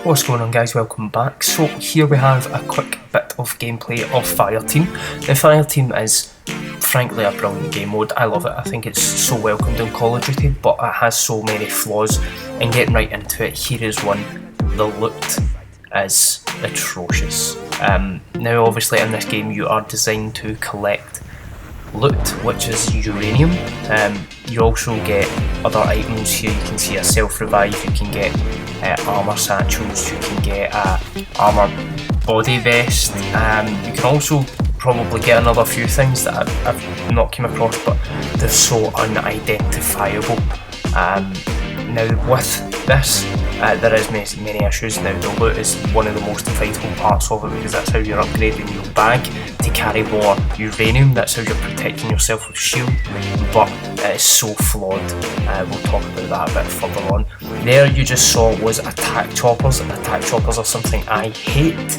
What's going on, guys? Welcome back. So here we have a quick bit of gameplay of Fireteam. Now Fireteam is frankly a brilliant game mode. I love it. I think it's so welcomed in Call of Duty, but it has so many flaws. And getting right into it, here is one. The loot is atrocious. Now obviously in this game you are designed to collect loot, which is uranium. You also get other items here. You can see a self-revive, you can get armour satchels, you can get armour body vest. You can also probably get another few things that I've not come across, but they're so unidentifiable. Now with this, there is many issues. Now the loot is one of the most vital parts of it, because that's how you're upgrading your bag to carry more uranium. That's how you're protecting yourself with shield, but it is so flawed. We'll talk about that a bit further on. There you just saw was attack choppers. Attack choppers are something I hate.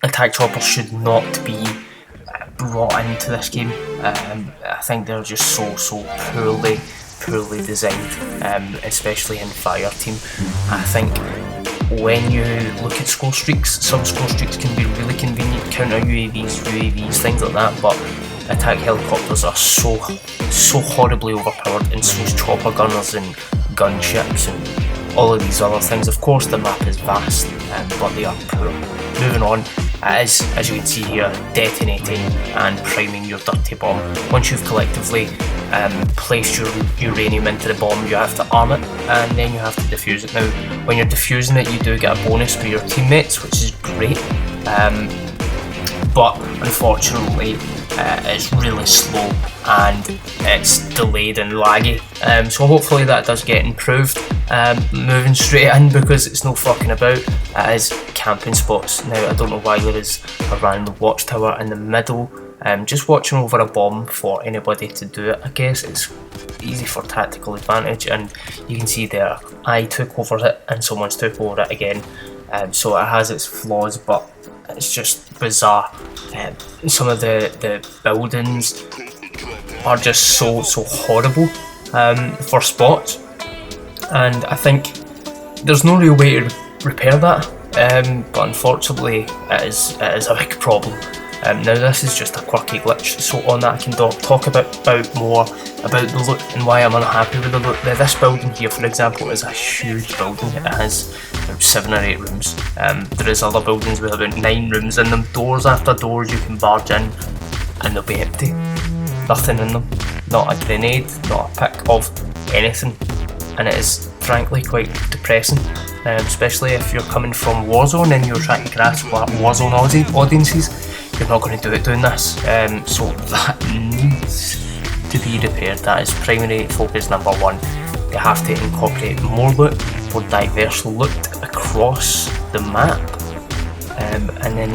Attack choppers should not be brought into this game. I think they're just so poorly designed, especially in Fireteam. I think when you look at score streaks, some score streaks can be really convenient, counter UAVs, things like that, but attack helicopters are so horribly overpowered, and so is chopper gunners and gunships and all of these other things. Of course the map is vast, but they are poor. Moving on, it is, as you can see here, detonating and priming your dirty bomb. Once you've collectively placed your uranium into the bomb, you have to arm it and then you have to defuse it. Now when you're defusing it, you do get a bonus for your teammates, which is great, but unfortunately it's really slow and it's delayed and laggy, so hopefully that does get improved. Moving straight in, because it's no fucking about, it is camping spots. Now I don't know why there is a random watchtower in the middle, just watching over a bomb for anybody to do it. I guess it's easy for tactical advantage, and you can see there I took over it and someone's took over it again, so it has its flaws, but it's just bizarre. Some of the buildings are just so horrible for spots, and I think there's no real way to repair that, but unfortunately it is a big problem. Now this is just a quirky glitch, so on that I can talk about more about the loot and why I'm unhappy with the loot. Now this building here, for example, is a huge building. It has about 7 or 8 rooms. There is other buildings with about 9 rooms in them. Doors after doors you can barge in and they'll be empty. Nothing in them. Not a grenade, not a pick of anything. And it is frankly quite depressing. Especially if you're coming from Warzone and you're trying to grasp Warzone audiences. You're not going to do it doing this, so that needs to be repaired. That is primary focus number one. You have to incorporate more loot, more diverse loot across the map, and then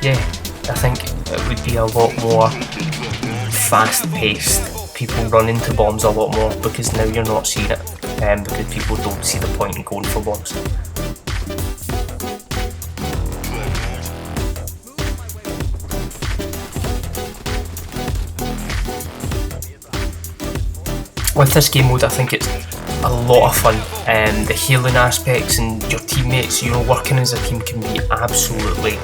yeah, I think it would be a lot more fast paced. People run into bombs a lot more, because now you're not seeing it, because people don't see the point in going for bombs. With this game mode, I think it's a lot of fun. The healing aspects and your teammates, working as a team can be absolutely,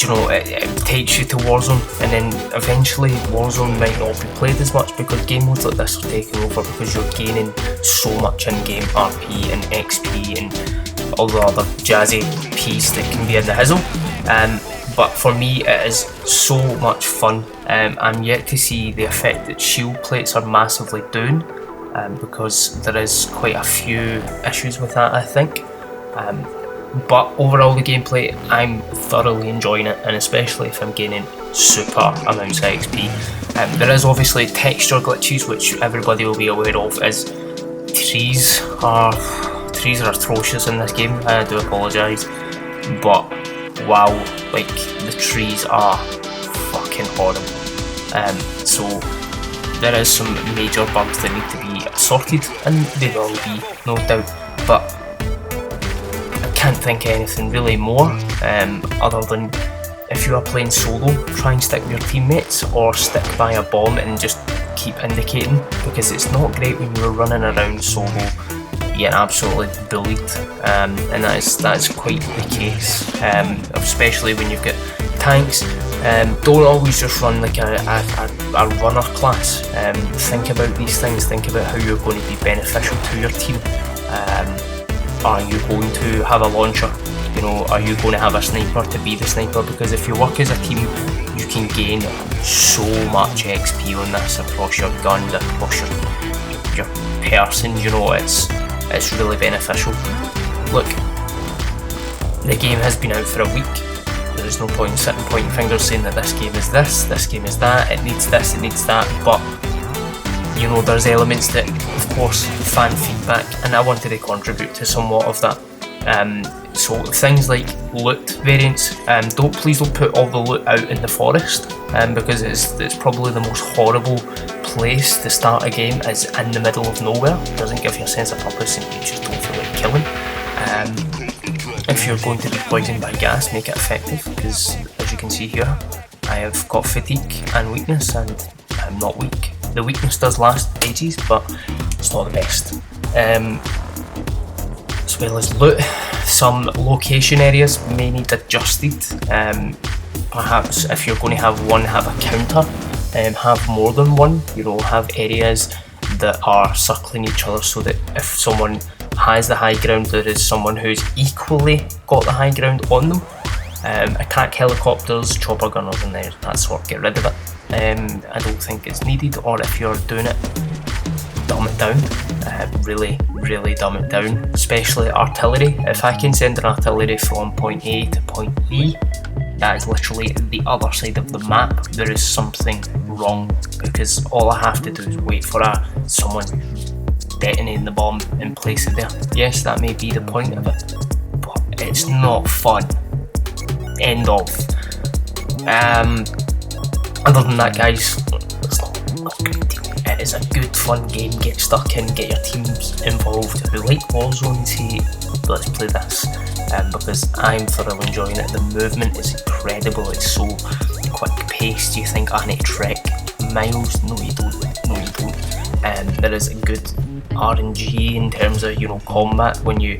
it takes you to Warzone, and then eventually Warzone might not be played as much because game modes like this are taking over, because you're gaining so much in-game RP and XP and all the other jazzy P's that can be in the hizzle. But for me it is so much fun. I'm yet to see the effect that shield plates are massively doing, because there is quite a few issues with that, I think. But overall the gameplay, I'm thoroughly enjoying it, and especially if I'm gaining super amounts of XP. There is obviously texture glitches, which everybody will be aware of, as trees are atrocious in this game. I do apologise, but wow, like the trees are fucking horrible. So there is some major bugs that need to be sorted, and they will be, no doubt, but I can't think of anything really more, other than if you are playing solo, try and stick with your teammates or stick by a bomb and just keep indicating, because it's not great when you're running around solo you're absolutely bullied, and that is quite the case, especially when you've got tanks. Don't always just run like a runner class. Think about these things, think about how you're going to be beneficial to your team. Are you going to have a launcher? You know, are you going to have a sniper to be the sniper? Because if you work as a team, you can gain so much XP on this across your guns, across your person. You know, it's really beneficial. Look, the game has been out for a week. There is no point sitting pointing fingers saying that this game is this game is that, it needs this, it needs that, but you know, there's elements that, of course, fan feedback, and I wanted to contribute to somewhat of that. So things like loot variants, please don't put all the loot out in the forest, because it's probably the most horrible place to start a game, is in the middle of nowhere. It doesn't give you a sense of purpose and you just don't feel like killing. If you're going to be poisoned by gas, make it effective, because as you can see here, I have got fatigue and weakness, and I'm not weak. The weakness does last ages, but it's not the best. As well as loot, some location areas may need adjusted. Perhaps if you're going to have one, have a counter, have more than one. You know, have areas that are circling each other, so that if someone has the high ground, there is someone who's equally got the high ground on them. Attack helicopters, chopper gunners in there, that sort, get rid of it. I don't think it's needed, or if you're doing it, dumb it down. Really dumb it down, especially artillery. If I can send an artillery from point A to point B, that is literally the other side of the map, there is something wrong, because all I have to do is wait for someone detonating the bomb and place it there. Yes, that may be the point of it, but it's not fun. End of. Other than that, guys, it's not a great deal. It is a good fun game. Get stuck in, get your teams involved. If you like Warzone, say let's play this, because I'm thoroughly enjoying it. The movement is incredible, it's so quick paced. You think I need to trek miles? No you don't. There is a good RNG in terms of, you know, combat, when you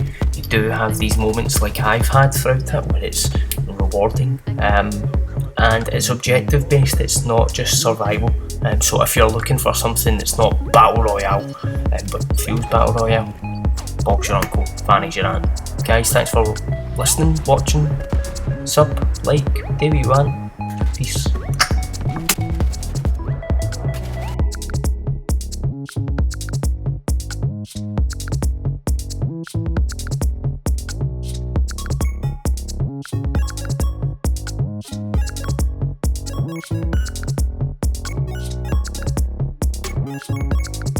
do have these moments like I've had throughout it, where it's rewarding, and it's objective based, it's not just survival. So if you're looking for something that's not battle royale, but feels battle royale, Bob's your uncle, Fanny's your aunt. Guys, thanks for listening, watching, sub, like, do what you want. Peace. Thank you.